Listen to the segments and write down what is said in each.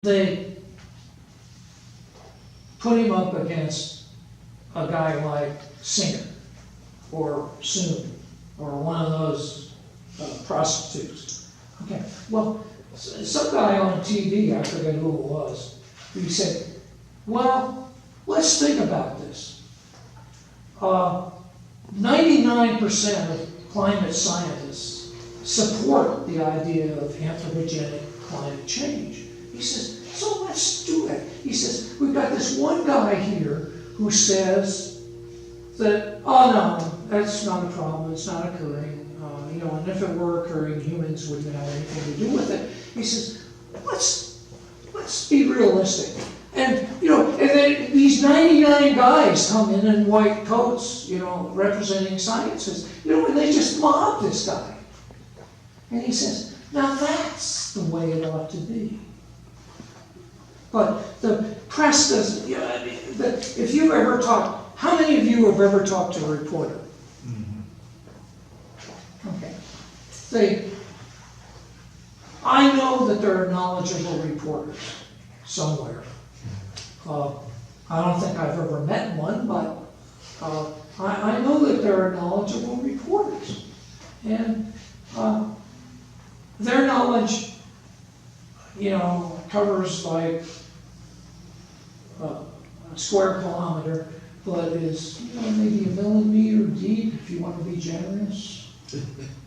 they put him up against a guy like Singer or Soon or one of those prostitutes. Okay, well, some guy on TV, I forget who it was, he said, well, let's think about this. 99% of climate scientists support the idea of anthropogenic climate change. He says, so let's do it. He says, we've got this one guy here who says that, oh no, that's not a problem, it's not occurring. And if it were occurring, humans wouldn't have anything to do with it. He says, let's be realistic. And then these 99 guys come in white coats, representing scientists, and they just mob this guy. And he says, now that's the way it ought to be. But the press doesn't, if you ever talk, how many of you have ever talked to a reporter? Okay. I know that there are knowledgeable reporters somewhere. I don't think I've ever met one, but I know that there are knowledgeable reporters. And their knowledge, covers like a square kilometer, but is maybe 1 millimeter deep if you want to be generous.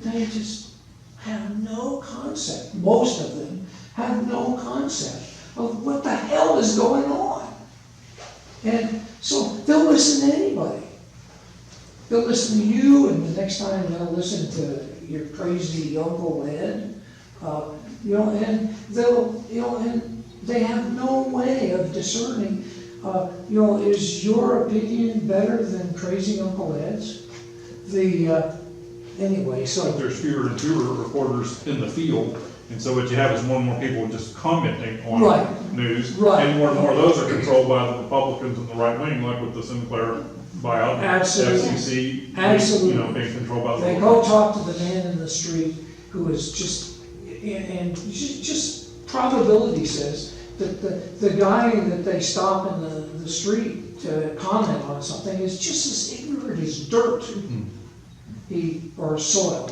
They just have no concept, most of them have no concept of what the hell is going on. And so they'll listen to anybody. They'll listen to you, and the next time they'll listen to your crazy Uncle Ed. And they have no way of discerning, is your opinion better than crazy Uncle Ed's? Anyway, so. But there's fewer and fewer reporters in the field, and so what you have is more and more people just commenting on news. Right. And more of those are controlled by the Republicans and the right wing, like with the Sinclair buyout. Absolutely. FCC. Absolutely. Being controlled by the They go talk to the man in the street who is just probability says that the guy that they stop in the street to comment on something is just as ignorant as dirt. Mm-hmm. Or soil,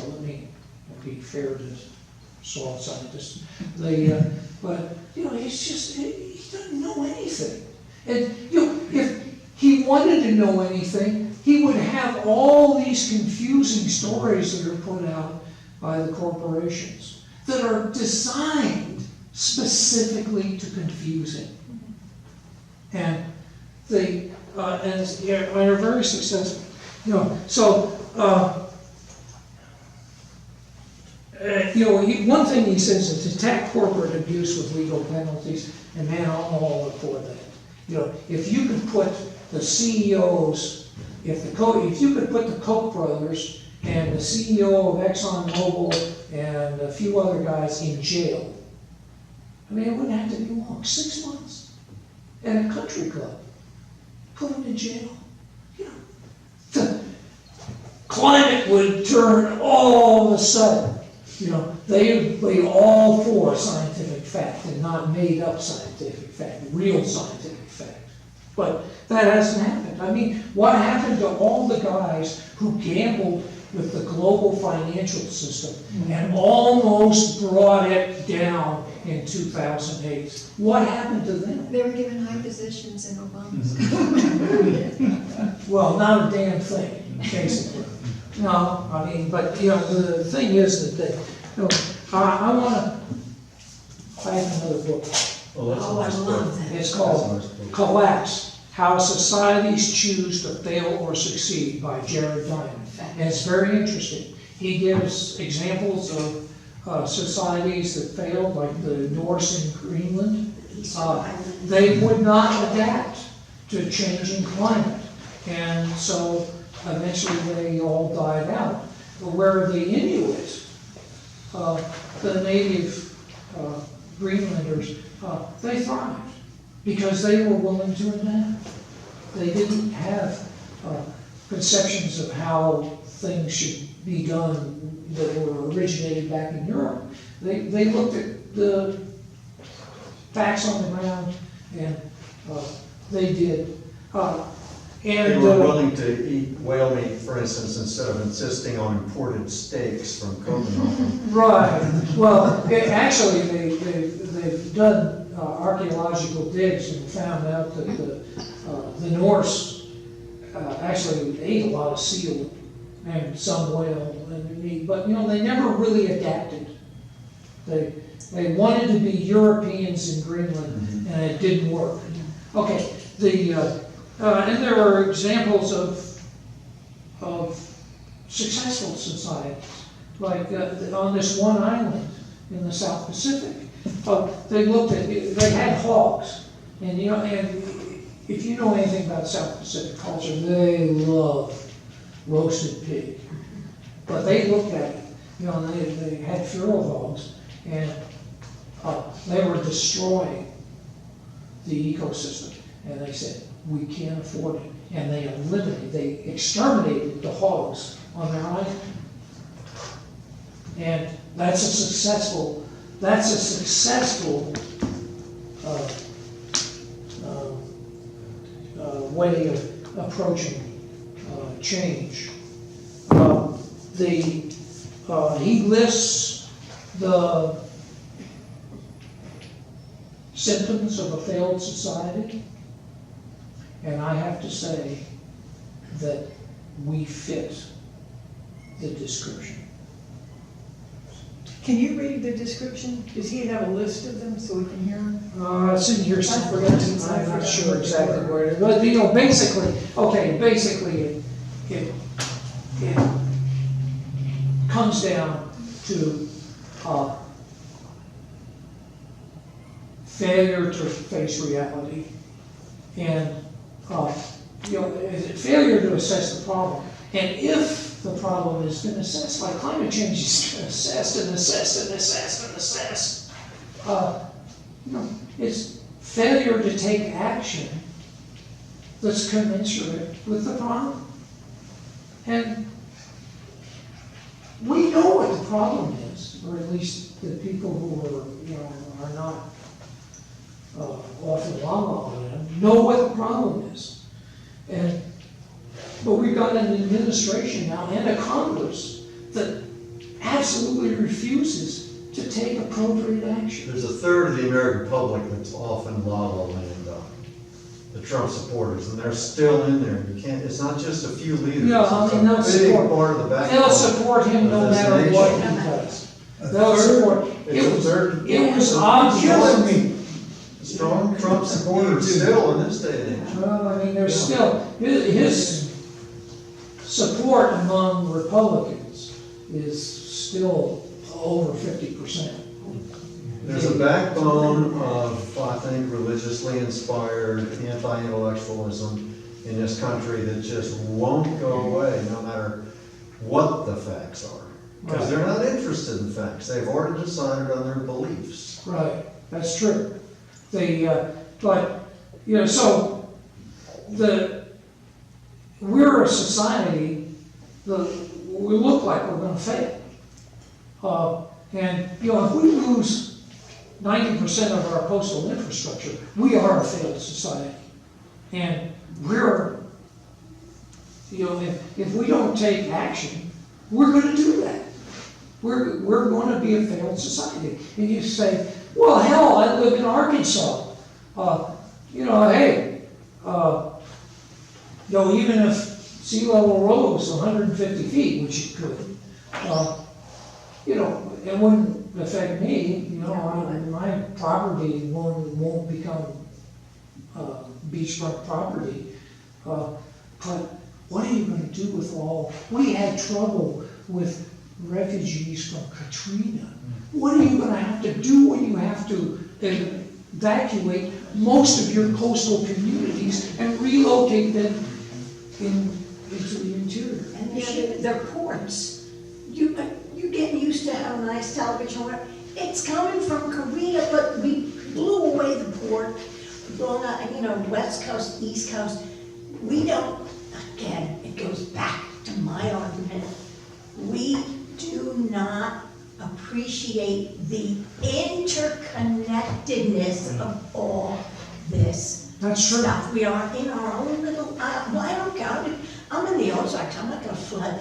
be fair to soil scientists. But he doesn't know anything. And if he wanted to know anything, he would have all these confusing stories that are put out by the corporations that are designed specifically to confuse him. And they're very successful. One thing he says is to attack corporate abuse with legal penalties, and man, I'm all for that. If you could put the CEOs, if you could put the Koch brothers and the CEO of ExxonMobil and a few other guys in jail, it wouldn't have to be long, 6 months at a country club. Put them in jail. The climate would turn all of a sudden. They would be all for scientific fact and not made up scientific fact, real scientific fact. But that hasn't happened. What happened to all the guys who gambled with the global financial system and almost brought it down in 2008? What happened to them? They were given high positions in Obama's government. Well, not a damn thing, basically. No, but the thing is that I have another book. I love that. It's called Collapse: How Societies Choose to Fail or Succeed by Jared Diamond. And it's very interesting. He gives examples of societies that failed, like the Norse in Greenland. They would not adapt to changing climate. And so eventually they all died out. But where the Inuit, the native Greenlanders, they thrived because they were willing to adapt. They didn't have conceptions of how things should be done that were originated back in Europe. They looked at the facts on the ground, and they did. They were willing to eat whale meat, for instance, instead of insisting on imported steaks from Copenhagen. Right, well, actually, they've done archaeological digs and found out that the Norse actually ate a lot of seal and some whale and meat, but they never really adapted. They wanted to be Europeans in Greenland, and it didn't work. Okay, and there are examples of successful societies, like on this one island in the South Pacific. They had hogs, and if you know anything about South Pacific culture, they love roasted pig. But they looked at it, they had feral hogs, and they were destroying the ecosystem, and they said, we can't afford it, and they exterminated the hogs on their island. And that's a successful way of approaching change. He lists the symptoms of a failed society, and I have to say that we fit the description. Can you read the description? Does he have a list of them so we can hear them? It's in here somewhere. I'm not sure exactly where it is, but basically, it comes down to failure to face reality, and failure to assess the problem. And if the problem has been assessed, like climate change is assessed and assessed and assessed and assessed, it's failure to take action that's commensurate with the problem. And we know what the problem is, or at least the people who are not off in La La Land know what the problem is. But we've got an administration now and a Congress that absolutely refuses to take appropriate action. There's a third of the American public that's off in La La Land, the Trump supporters, and they're still in there. It's not just a few leaders. Yeah, It's a big part of the backbone. They'll support him no of this matter nation. what he does. They'll support. It was obvious. Strong Trump supporters still in this day and age. Well, there's still, his support among Republicans is still over 50%. There's a backbone of, I think, religiously inspired anti-intellectualism in this country that just won't go away no matter what the facts are. Because they're not interested in facts. They've already decided on their beliefs. Right, that's true. We're a society that we look like we're going to fail. If we lose 90% of our postal infrastructure, we are a failed society. And if we don't take action, we're going to do that. We're going to be a failed society. And you say, well, hell, I live in Arkansas. Even if sea level rose 150 feet, which it could, it wouldn't affect me. My property won't become beachfront property. But what are you going to do with we had trouble with refugees from Katrina. What are you going to have to do when you have to evacuate most of your coastal communities and relocate them into the interior? And the ports, you're getting used to how nice television works. It's coming from Korea, but we blew away the port, blown out, West Coast, East Coast. We don't, again, it goes back to my argument. We do not appreciate appreciate the interconnectedness of all this That's true. stuff. We are in our own little, well, I don't count it, I'm in the Ozarks, I'm not gonna flood.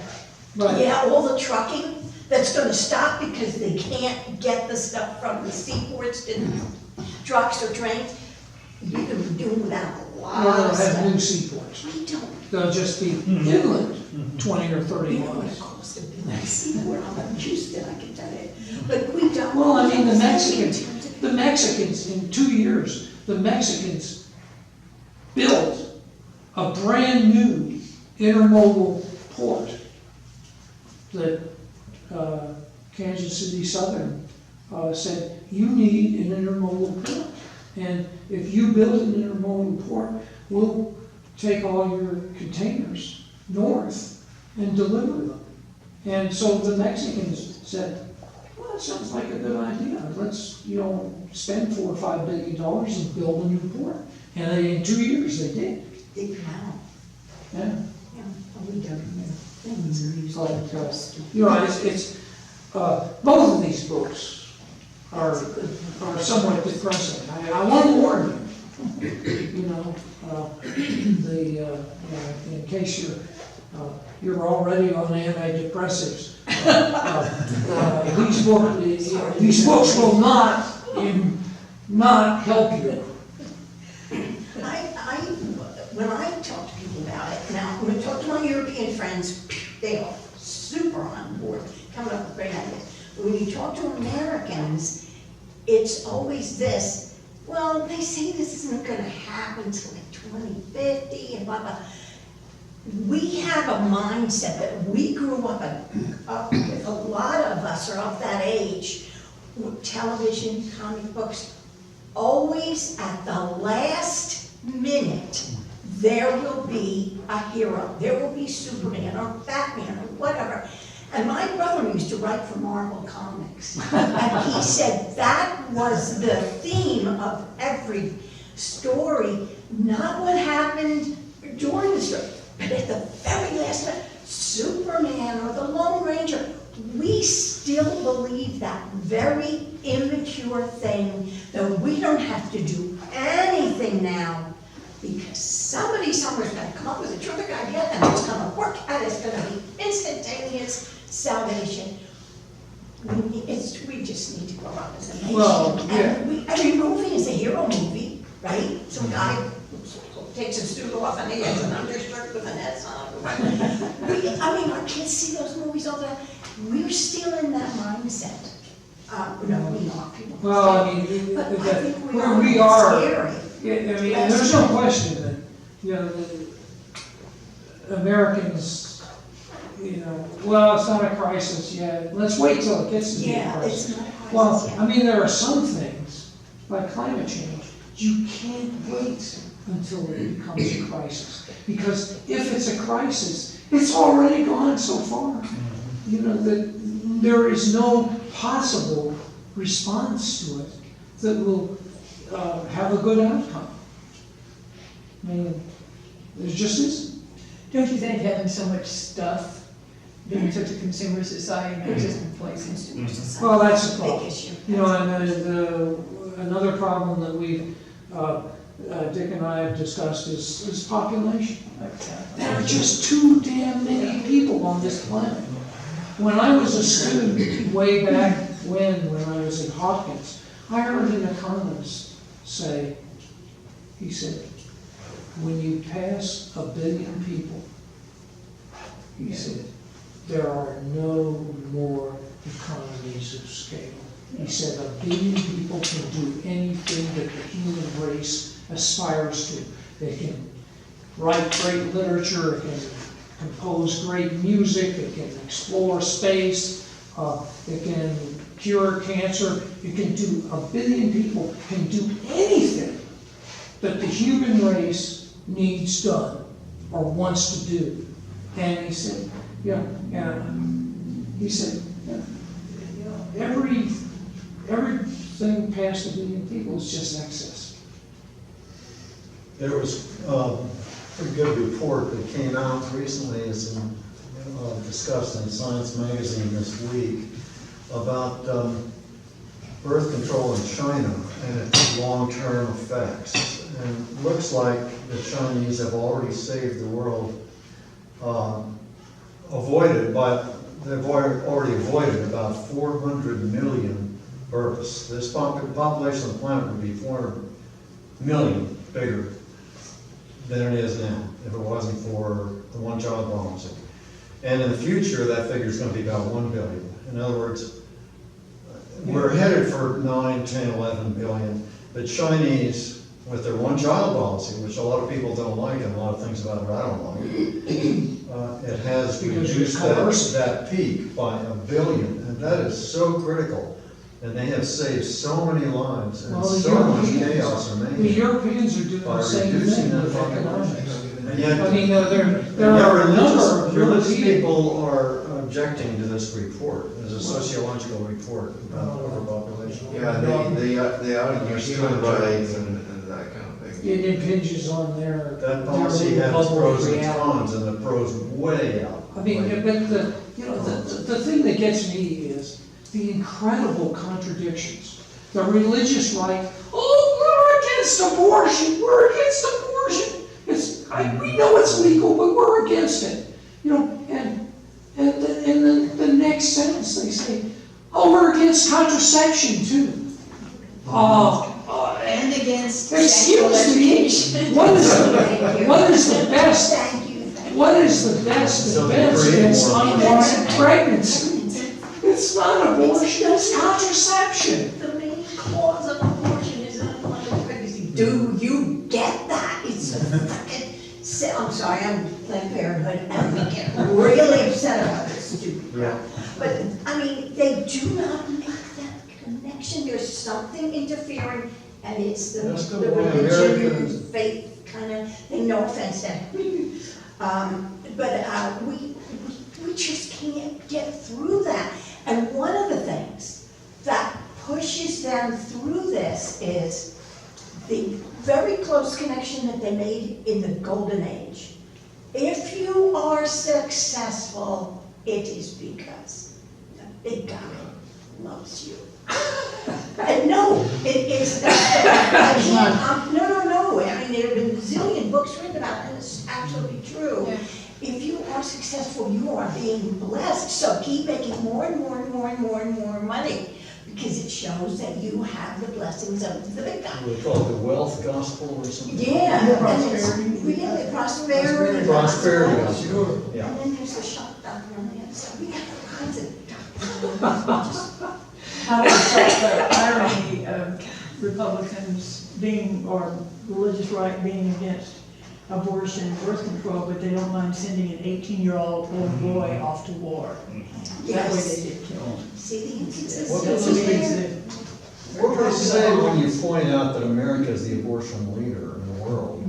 Right. Yeah, all the trucking that's gonna stop because they can't get the stuff from the seaports to the trucks or trains. You can be doing without a lot We'll of have new stuff. seaports. We don't, They'll just be inland, 20 or 30 we know what it miles. costs to build a seaport, I'm in Houston, I can tell you, but we don't. Well, I mean, the we don't Mexicans, in 2 years, the Mexicans built a brand-new intermodal port that Kansas City Southern said, you need an intermodal port. And if you build an intermodal port, we'll take all your containers north and deliver them. And so the Mexicans said, well, that sounds like a good idea. Let's, spend $4 or $5 billion and build a new port. And in 2 years, they did. Wow, Yeah. yeah, we don't. Things are It's like, usually. it's both of these books are somewhat depressing. I want to warn you, in case you're already on antidepressants. These books will not help you. When I talk to people about it, now, when I talk to my European friends, they are super on board, coming up with great ideas. But when you talk to Americans, it's always this, well, they say this isn't gonna happen until like 2050 and blah, blah. We have a mindset that we grew up with, a lot of us are of that age, with television, comic books, always at the last minute, there will be a hero. There will be Superman or Batman or whatever. And my brother used to write for Marvel Comics. And he said that was the theme of every story, not what happened during the story, but at the very last minute, Superman or the Lone Ranger. We still believe that very immature thing that we don't have to do anything now because somebody somewhere's gonna come up with a terrific idea and it's gonna work and it's gonna be instantaneous salvation. We just need to grow up as a nation. Well, yeah. And every movie is a hero movie, right? Some guy takes his suit off and he has an undershirt with an S on it. Our kids see those movies all the time. We're still in that mindset. We are people. Well, I mean, But I think where we are, scary. there's no question that, the Americans, well, it's not a crisis yet. Let's wait till it gets to be a Yeah, crisis. it's not a crisis Well, yet. there are some things, like climate change, you can't wait until it becomes a crisis. Because if it's a crisis, it's already gone so far. That there is no possible response to it that will have a good outcome. There just isn't. Don't you think having so much stuff, being such a consumer society, makes us complacent? Well, that's the Big problem. issue. And another problem that we've, Dick and I have discussed is population. There are just too damn many people on this planet. When I was a student, way back when I was at Hopkins, I heard an economist say, he said, when you pass 1 billion people, he said, there are no more economies of scale. He said 1 billion people can do anything that the human race aspires to. They can write great literature, it can compose great music, it can explore space, it can cure cancer, it can do, 1 billion people can do anything that the human race needs done or wants to do. And he said, everything past 1 billion people is just excess. There was a good report that came out recently, it's discussed in Science Magazine this week, about birth control in China and its long-term effects. And it looks like the Chinese have already saved the world, they've already avoided about 400 million births. This population of the planet would be 400 million bigger than it is now if it wasn't for the one-child policy. And in the future, that figure is going to be about 1 billion. In other words, we're headed for 9, 10, 11 billion. The Chinese, with their one-child policy, which a lot of people don't like, and a lot of things about it I don't like, it has Because reduced it's coercive. that peak by 1 billion, and that is so critical. And they have saved so many lives and Well, the so much Europeans- chaos The remaining. Europeans are doing By the same reducing thing that with population. economics. And yet, I mean, there and are yet a number of religious European. people are objecting to this report, as a sociological report about overpopulation. Yeah, they are against human rights and that kind of thing. It impinges on their. That policy their has bubble pros of and reality. cons, and the pros way out. I mean, but the thing that gets me is the incredible contradictions. The religious right, we're against abortion, we know it's legal, but we're against it. And the next sentence they say, we're against contraception too. And against sexual Excuse me, education. what is the best? Thank you. What is the best So they defense create against more- unwanted pregnancy? It's not abortion, it's contraception. The main cause of abortion is unwanted pregnancy. Do you get that? It's a freaking, I'm sorry, I'm Planned Parenthood, and I get really upset about this stupid crap. But, I mean, they do not make that connection. There's something interfering, and it's the That's the the way religion, Americans- faith kind of thing. No offense, Dan. But we just can't get through that. And one of the things that pushes them through this is the very close connection that they made in the golden age. If you are successful, it is because the big guy loves you. And no, it is not. I can't, no. I mean, there have been a zillion books written about it, and it's absolutely true. Yeah. If you are successful, you are being blessed, so keep making more and more and more and more and more money, because it shows that you have the blessings of the big guy. We call it the wealth gospel or something. Yeah, and Prosperity. it's really prosperity. Prosperity gospel. gospel, yeah. And then there's the shock doctrine on the other side. We have all kinds of doctrines. How is the irony of Republicans being, or religious right being against abortion and birth control, but they don't mind sending an 18-year-old little boy off to war? That way they get killed. See the What That's does inconsistency it amazing. there? What do they say when you point out that America is the abortion leader in the world,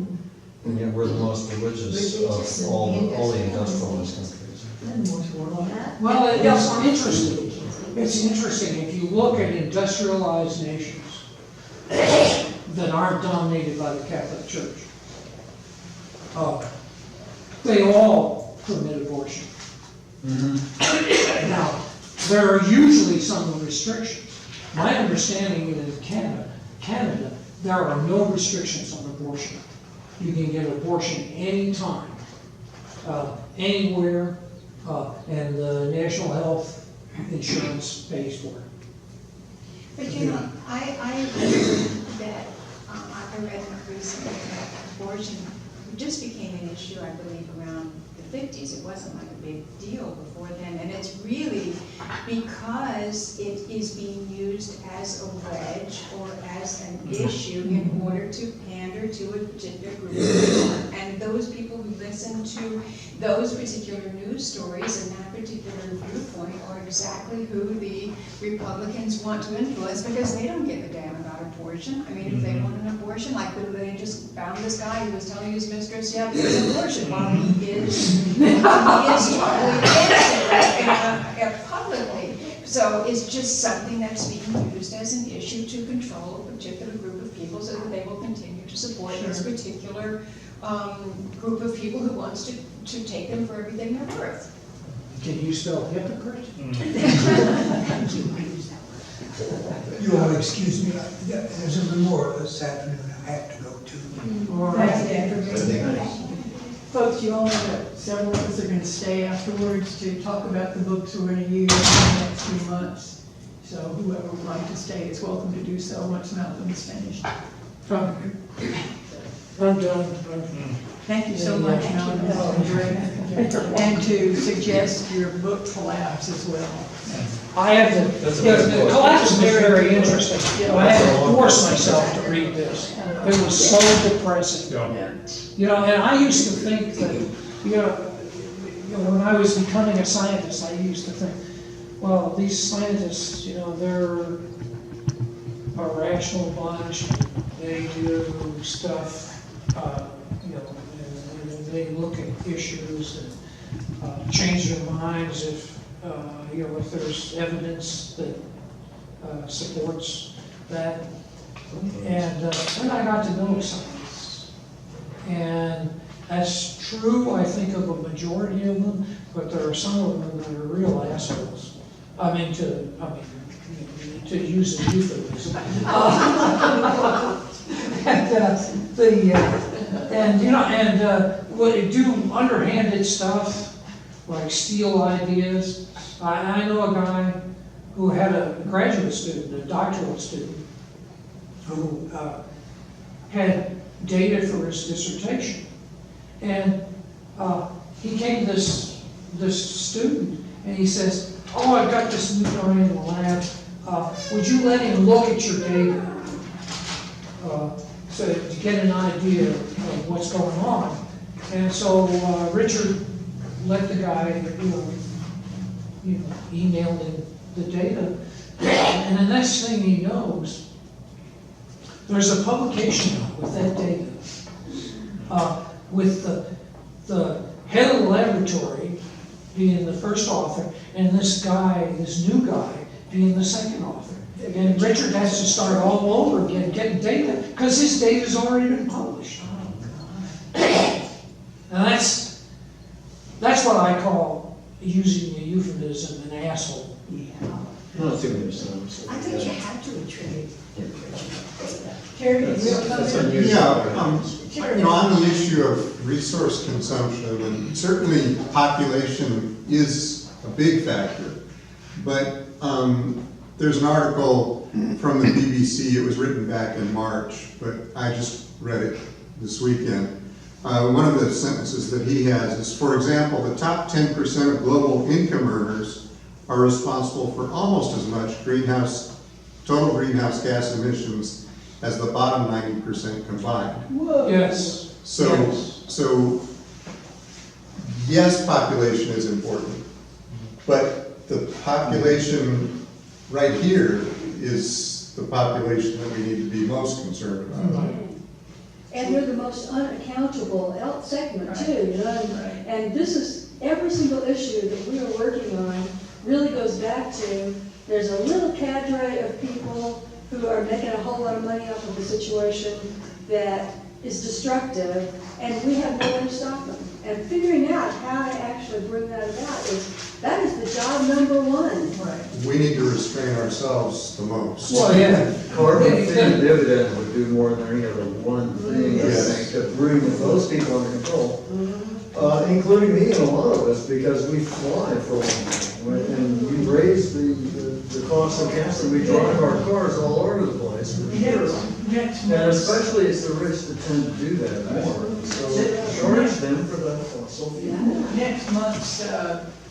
and yet we're the most religious Religious of and all the industrialized. industrialized countries? And most warlike. Well, it's interesting. It's interesting, if you look at industrialized nations that aren't dominated by the Catholic Church, they all permit abortion. Now, there are usually some restrictions. My understanding is in Canada, there are no restrictions on abortion. You can get abortion anytime, anywhere, and the National Health Insurance pays for it. But I agree that, I read recently that abortion just became an issue, I believe, around the 50s. It wasn't like a big deal before then. And it's really because it is being used as a wedge or as an issue in order to pander to a particular group of people. And those people who listen to those particular news stories and that particular viewpoint are exactly who the Republicans want to influence, because they don't give a damn about abortion. I mean, if they want an abortion, like they just found this guy who was telling his mistress, yeah, it's an abortion, while he is totally against it publicly. So it's just something that's being used as an issue to control a particular group of people so that they will continue to support this particular group of people who wants to take them for everything they're worth. Can you spell hypocrite? You will excuse me, there's a memorial this afternoon I have to go to. Thanks, Dan. Folks, you all know that several of us are gonna stay afterwards to talk about the books we're gonna use in the next few months. So whoever would like to stay is welcome to do so once Malcolm is finished. I'm done. Thank you so much, Malcolm, it's been great. And to suggest your book collapse as well. I had to, the collapse was very interesting. I had to force myself to read this. It was so depressing. You know, and I used to think that, you know, when I was becoming a scientist, I used to think, well, these scientists, you know, they're a rational bunch. They do stuff, you know, and they look at issues and change their minds if, you know, if there's evidence that supports that. And then I got to know science. And that's true, I think, of a majority of them, but there are some of them that are real assholes. I mean, to use a euphemism. And you know, and what they do underhanded stuff, like steal ideas. I know a guy who had a graduate student, a doctoral student, who had data for his dissertation. And he came to this student and he says, oh, I've got this new guy in the lab. Would you let him look at your data? So to get an idea of what's going on. And so Richard let the guy, emailed him the data. And the next thing he knows, there's a publication out with that data. With the head of the laboratory being the first author, and this new guy, being the second author. And Richard has to start all over again, getting data, because his data's already been published. And that's what I call, using a euphemism, an asshole. Not too many times. I think you have to attribute Terry, did you have something? Yeah, on the issue of resource consumption, and certainly population is a big factor, but there's an article from the BBC, it was written back in March, but I just read it this weekend. One of the sentences that he has is, for example, the top 10% of global income earners are responsible for almost as much total greenhouse gas emissions as the bottom 90% combined. Whoa. Yes. So yes, population is important, but the population right here is the population that we need to be most concerned about. And they're the most unaccountable segment too, you know? Right. And this is, every single issue that we are working on really goes back to, there's a little cadre of people who are making a whole lot of money off of the situation that is destructive, and we have no way to stop them. And figuring out how to actually bring that about that is the job number one. Right. We need to restrain ourselves the most. Well, yeah. Carbon fee and dividend would do more than any other one thing, I Yes. think, to bring those people under control. Including me and a lot of us, because we fly for a long and we raise the cost of gas, and we drive our cars all over the place for sure. Next And month, especially it's the rich that tend to do that more, so charge them for that fossil fuel. next month's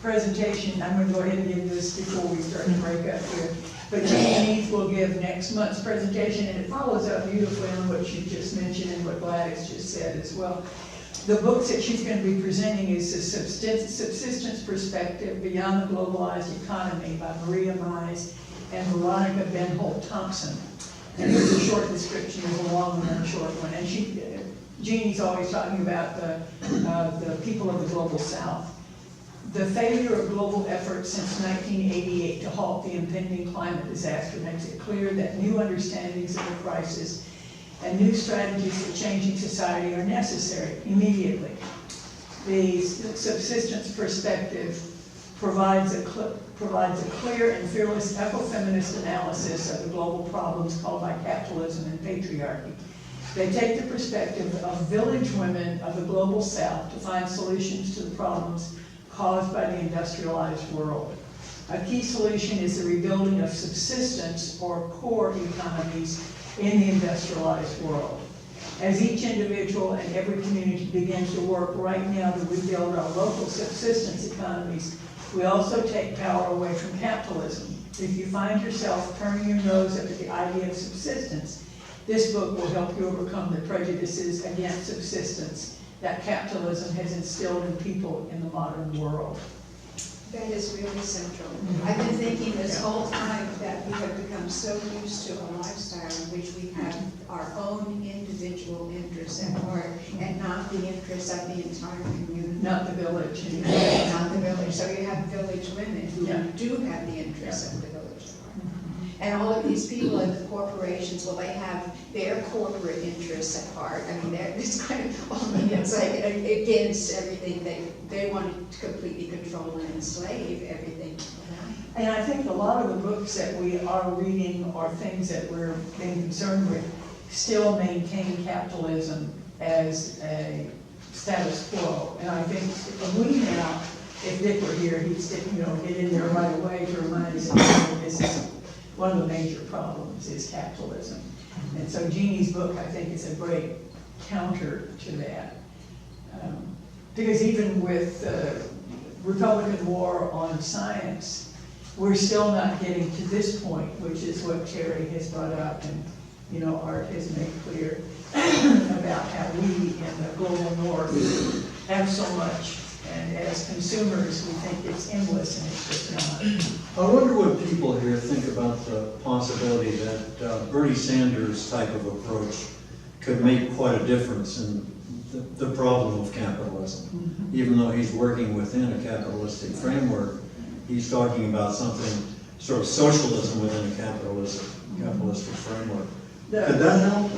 presentation, I'm gonna go ahead and give this before we start to break up here. But Jeannie will give next month's presentation, and it follows up beautifully on what you just mentioned and what Gladys just said as well. The books that she's going to be presenting is The Subsistence Perspective Beyond the Globalized Economy by Maria Mize and Veronica Ben-Holt Thompson. And here's a short description, there's a long one and a short one. And Jeannie's always talking about the people of the Global South. The failure of global efforts since 1988 to halt the impending climate disaster makes it clear that new understandings of the crisis and new strategies for changing society are necessary immediately. The subsistence perspective provides a clear and fearless ecofeminist analysis of the global problems caused by capitalism and patriarchy. They take the perspective of village women of the global south to find solutions to the problems caused by the industrialized world. A key solution is the rebuilding of subsistence or core economies in the industrialized world. As each individual and every community begins to work right now to rebuild our local subsistence economies, we also take power away from capitalism. If you find yourself turning your nose up at the idea of subsistence, this book will help you overcome the prejudices against subsistence that capitalism has instilled in people in the modern world. That is really central. I've been thinking this whole time that we have become so used to a lifestyle in which we have our own individual interests at heart and not the interests of the entire community. Not the village. Not the village. So you have village women who Yeah. do have the interests of the village at heart. And all of these people in the corporations, well, they have their corporate interests at heart. I mean, it's kind of, it's like against everything. They want to completely control and enslave everything. And I think a lot of the books that we are reading or things that we're being concerned with still maintain capitalism as a status quo. And I think we now, if Dick were here, he'd get in there right away to remind us that this is one of the major problems is capitalism. And so Jeannie's book, I think, is a great counter to that. Because even with Republican war on science, we're still not getting to this point, which is what Terry has brought up and, Art has made clear about how we in the global north have so much. And as consumers, we think it's endless, and it's just not. I wonder what people here think about the possibility that Bernie Sanders' type of approach could make quite a difference in the problem of capitalism. Mm-hmm. Even though he's working within a capitalistic framework, he's talking about something, sort of socialism within a capitalistic framework. Could that help?